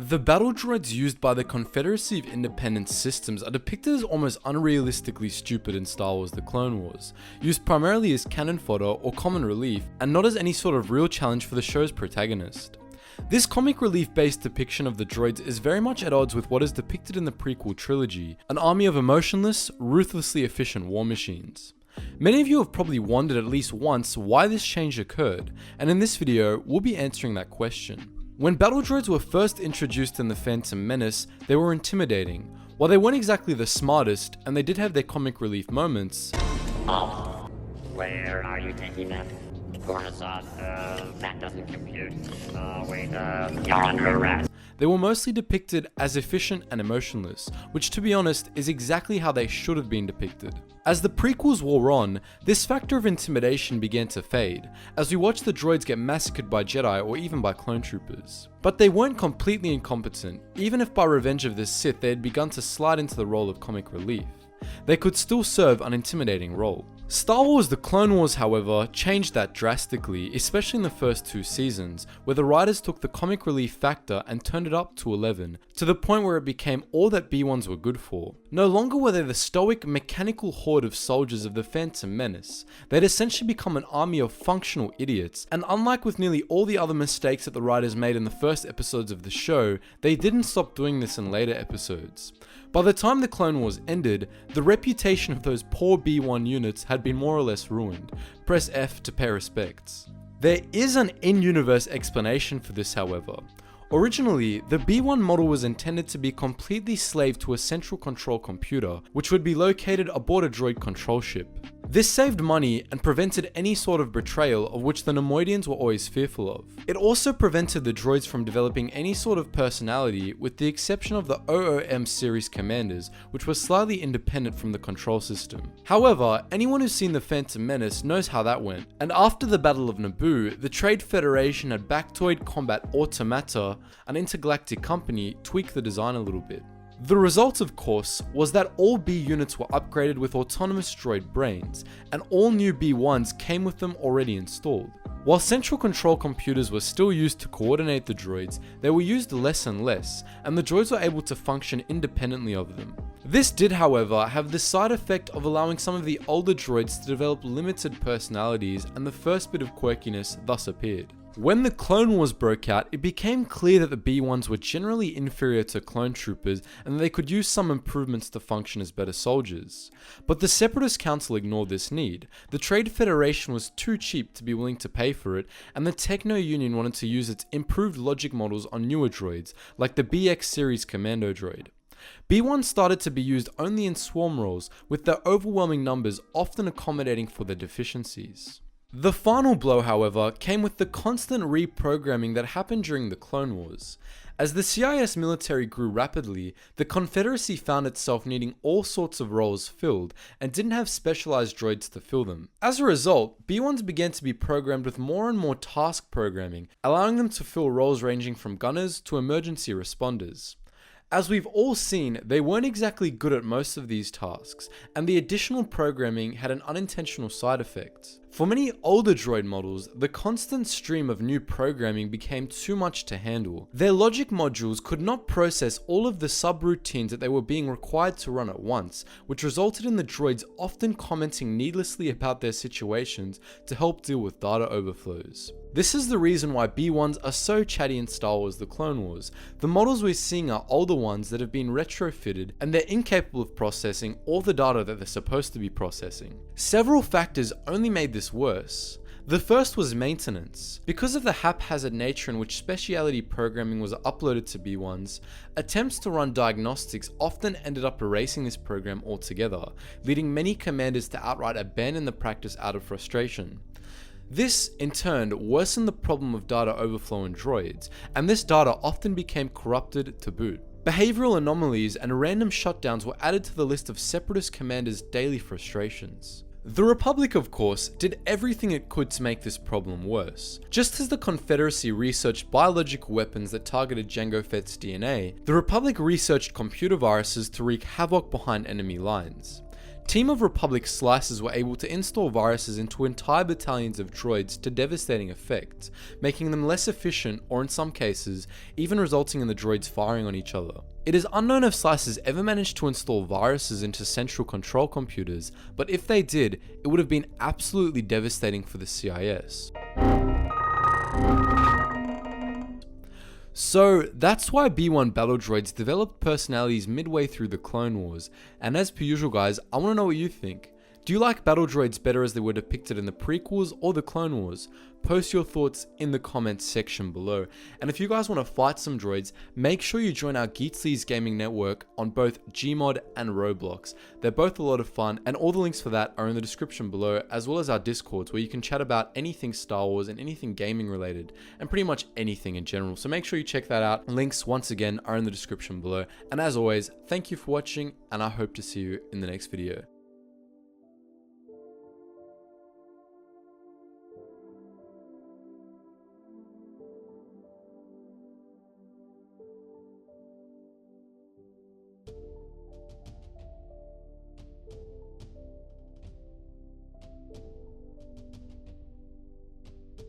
The battle droids used by the Confederacy of Independent Systems are depicted as almost unrealistically stupid in Star Wars: The Clone Wars, used primarily as cannon fodder or comic relief, and not as any sort of real challenge for the show's protagonist. This comic relief based depiction of the droids is very much at odds with what is depicted in the prequel trilogy, an army of emotionless, ruthlessly efficient war machines. Many of you have probably wondered at least once why this change occurred, and in this video, we'll be answering that question. When battle droids were first introduced in The Phantom Menace, they were intimidating. While they weren't exactly the smartest, and they did have their comic relief moments, where are you taking that? Coruscant, that doesn't compute. You're under arrest. they were mostly depicted as efficient and emotionless, which to be honest is exactly how they should have been depicted. As the prequels wore on, this factor of intimidation began to fade, as we watched the droids get massacred by Jedi or even by clone troopers. But they weren't completely incompetent, even if by Revenge of the Sith they had begun to slide into the role of comic relief. They could still serve an intimidating role. Star Wars: The Clone Wars, however, changed that drastically, especially in the first two seasons, where the writers took the comic relief factor and turned it up to 11, to the point where it became all that B-1s were good for. No longer were they the stoic, mechanical horde of soldiers of the Phantom Menace, they'd essentially become an army of functional idiots, and unlike with nearly all the other mistakes that the writers made in the first episodes of the show, they didn't stop doing this in later episodes. By the time the Clone Wars ended, the reputation of those poor B-1 units had been more or less ruined. Press F to pay respects. There is an in-universe explanation for this, however. Originally, the B-1 model was intended to be completely slave to a central control computer, which would be located aboard a droid control ship. This saved money and prevented any sort of betrayal, of which the Neimoidians were always fearful of. It also prevented the droids from developing any sort of personality, with the exception of the OOM series commanders, which were slightly independent from the control system. However, anyone who's seen The Phantom Menace knows how that went, and after the Battle of Naboo, the Trade Federation had Bactoid Combat Automata, an intergalactic company, tweak the design a little bit. The result, of course, was that all B units were upgraded with autonomous droid brains, and all new B1s came with them already installed. While central control computers were still used to coordinate the droids, they were used less and less, and the droids were able to function independently of them. This did, however, have the side effect of allowing some of the older droids to develop limited personalities, and the first bit of quirkiness thus appeared. When the Clone Wars broke out, it became clear that the B-1s were generally inferior to clone troopers and that they could use some improvements to function as better soldiers. But the Separatist Council ignored this need. The Trade Federation was too cheap to be willing to pay for it, and the Techno Union wanted to use its improved logic models on newer droids, like the BX series Commando droid. B1 started to be used only in swarm roles, with their overwhelming numbers often accommodating for their deficiencies. The final blow, however, came with the constant reprogramming that happened during the Clone Wars. As the CIS military grew rapidly, the Confederacy found itself needing all sorts of roles filled and didn't have specialized droids to fill them. As a result, B1s began to be programmed with more and more task programming, allowing them to fill roles ranging from gunners to emergency responders. As we've all seen, they weren't exactly good at most of these tasks, and the additional programming had an unintentional side effect. For many older droid models, the constant stream of new programming became too much to handle. Their logic modules could not process all of the subroutines that they were being required to run at once, which resulted in the droids often commenting needlessly about their situations to help deal with data overflows. This is the reason why B1s are so chatty in Star Wars: The Clone Wars. The models we're seeing are older ones that have been retrofitted, and they're incapable of processing all the data that they're supposed to be processing. Several factors only made this worse. The first was maintenance. Because of the haphazard nature in which specialty programming was uploaded to B1s, attempts to run diagnostics often ended up erasing this program altogether, leading many commanders to outright abandon the practice out of frustration. This, in turn, worsened the problem of data overflow in droids, and this data often became corrupted to boot. Behavioral anomalies and random shutdowns were added to the list of Separatist commanders' daily frustrations. The Republic, of course, did everything it could to make this problem worse. Just as the Confederacy researched biological weapons that targeted Jango Fett's DNA, the Republic researched computer viruses to wreak havoc behind enemy lines. Team of Republic slicers were able to install viruses into entire battalions of droids to devastating effect, making them less efficient or in some cases, even resulting in the droids firing on each other. It is unknown if slicers ever managed to install viruses into central control computers, but if they did, it would have been absolutely devastating for the CIS. So that's why B1 battle droids developed personalities midway through the Clone Wars, and as per usual guys, I want to know what you think. Do you like battle droids better as they were depicted in the prequels or the Clone Wars? Post your thoughts in the comments section below. And if you guys want to fight some droids, make sure you join our Geetsly's gaming network on both Gmod and Roblox. They're both a lot of fun, and all the links for that are in the description below, as well as our Discords where you can chat about anything Star Wars and anything gaming related, and pretty much anything in general. So make sure you check that out. Links once again are in the description below. And as always, thank you for watching, and I hope to see you in the next video.